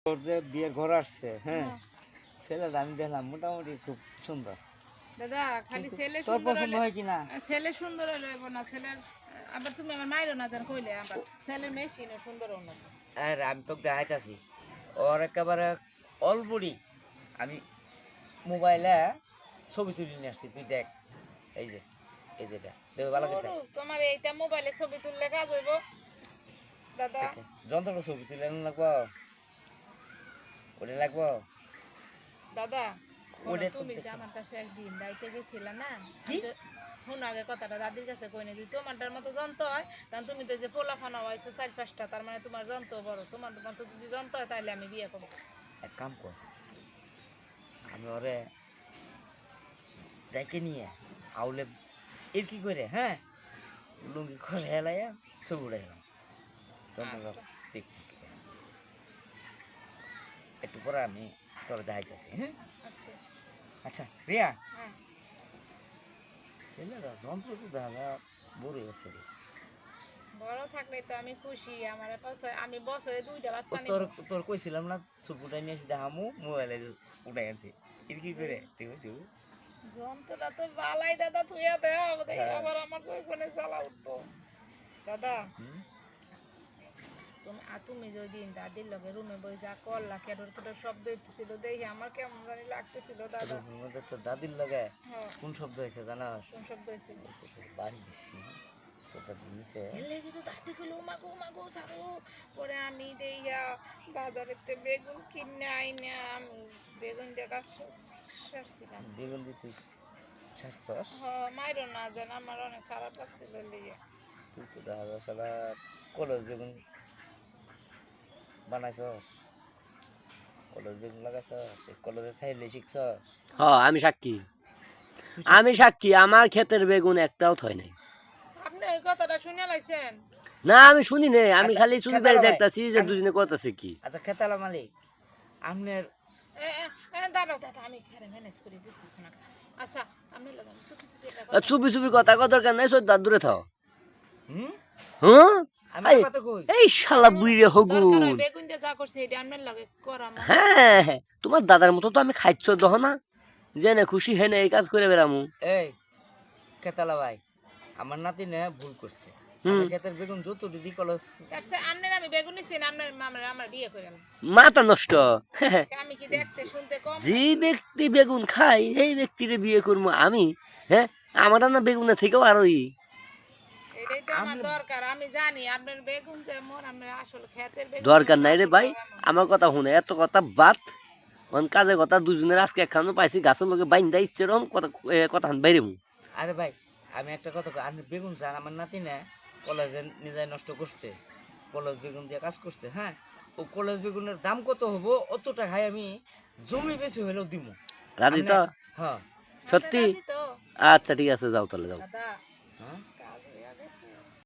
ওর যে বিয়ে ঘর আসছে, হ্যাঁ ছেলেটা আমি দেখলাম মোটামুটি খুব সুন্দর। দাদা খালি ছেলে তোর সুন্দর পছন্দ হলে হয় কিনা? ছেলে সুন্দর হলে হইব না, ছেলের আবার তুমি আমার মায়েরও না জান কইলে আবার ছেলের মেশিনও সুন্দর হলো না। আর আমি তোকে দেখাইতাছি ওর একেবারে অলবডি আমি মোবাইলে ছবি তুলে নিয়ে আসছি, তুই দেখ। এই যে এই যেটা দেখ ভালো করে দেখ। তোমার এইটা মোবাইলে ছবি তুললে কাজ হইব দাদা? যন্ত্রটা ছবি তুলে লাগবো, ওটা লাগবো দাদা ওটা। তুমি যে আমার কাছে একদিন দাইতে গেছিলা না, শুন আগে কথাটা দাদির কাছে কই না, যদি তোমারটার মতো যন্ত্র হয় কারণ তুমি তো যে পোলা ফানা হয়েছো 4-5টা, তার মানে তোমার যন্ত্র বড়, তোমার মতো যদি যন্ত্র হয় তাহলে আমি বিয়ে করবো। এক কাম কর, আমি ওরে ডেকে নিয়ে আউলে এর কি করে, হ্যাঁ লুঙ্গি খসে হেলাইয়া ছবি উড়ে গেলাম। একটু পরে আমি তোর দেখাইতেছি। হ্যাঁ আচ্ছা রিয়া, ছেলেরা যন্ত্র তো দেখা বড় আছে রে। বড় থাকলে তো আমি খুশি, আমার আমি বছরে 2টা বাচ্চা নিব। তোর তোর কইছিলাম না ছবিটা নিয়ে এসে দেখামু, মোবাইলে উঠে গেছে এর কি করে তুই যন্ত্রটা তো বালাই দাদা থুইয়া দেয় আবার আমার কই ফোনে জ্বালা উঠবো দাদা। তুমি যেদিন দাদির লগে রুমে বই যা করলা, কেডর কেডর শব্দ হইতেছিল দেখি আমার কেমন জানি লাগতেছিল দাদা। তোর দাদির লগে কোন শব্দ হয়েছে জানাস? কোন শব্দ হয়েছিল? বাড়ি দিচ্ছি তোর দাদি নিচে কিন্তু দাদি কইলো উমাগো উমাগো সারো। পরে আমি দেইয়া বাজারেতে বেগুন কিনে আইনা বেগুন দিয়ে গাছ সারছিলাম। বেগুন দিতে সারছস? মাইরো না জান, আমার অনেক খারাপ লাগছিল লিগে। তুই তো দেখা যাচ্ছে কলস বেগুন বানাইছস, কলস বেগুন লাগাইছস, কলসে খাইলে শিখছস? আমি সাক্ষী, আমি সাক্ষী, আমার ক্ষেতের বেগুন একটাও থয় নাই। আপনি ওই কথাটা শুনে লাইছেন? না আমি শুনি নাই, আমি খালি চুরি বাড়ি দেখতাছি যে দুদিনে করতেছে কি। আচ্ছা খেতালা মালিক আপনার দাঁড়াও দাদা, আমি ঘরে ম্যানেজ করি, বুঝতেছ না। আচ্ছা আপনি লাগান চুপি চুপি চুপি চুপি কথা কত দরকার নাই, সব দূরে থাও। এই শালা বুইরে হগু। বেগুন দিয়ে যা করছে এটা আপনার লাগে করা। হ্যাঁ তোমার দাদার মতো তো আমি খাইছ দহ না, জেনে খুশি হেনে এই কাজ করে বেড়ামু। এই খেতালা ভাই, আমার নাতি না ভুল করছে, ক্ষেতের বেগুন যত দিদি কলস আমনের আমি বেগুন নিছি না, আমার বিয়ে করেন মাথা নষ্ট। আমি কি দেখতে শুনতে কম? যে ব্যক্তি বেগুন খাই এই ব্যক্তিরে বিয়ে করবো আমি? হ্যাঁ আমার না বেগুনের থেকেও আরো এটাই তো আমার দরকার। আমি জানি আপনার বেগুন যেমন আমরা আসলে ক্ষেতের বেগুন দরকার নাই রে ভাই, আমার কথা শুনে এত কথা বাদ কাজের কথা। দুজনের আজকে একখানো পাইছি গাছের লোকে বাইন দেয় ইচ্ছে রকম কথা কথা বাইরে। আরে ভাই আমি একটা কথা কই, আপনি বেগুন চান, আমার নাতি না কলেজে নিজে নষ্ট করছে, কলেজ বেগুন দিয়ে কাজ করছে। হ্যাঁ ও কলেজ বেগুনের দাম কত হবো অত টাকায় আমি জমি বেশি হলেও দিব। রাজি তো? হ্যাঁ সত্যি? আচ্ছা ঠিক আছে, যাও তাহলে যাও।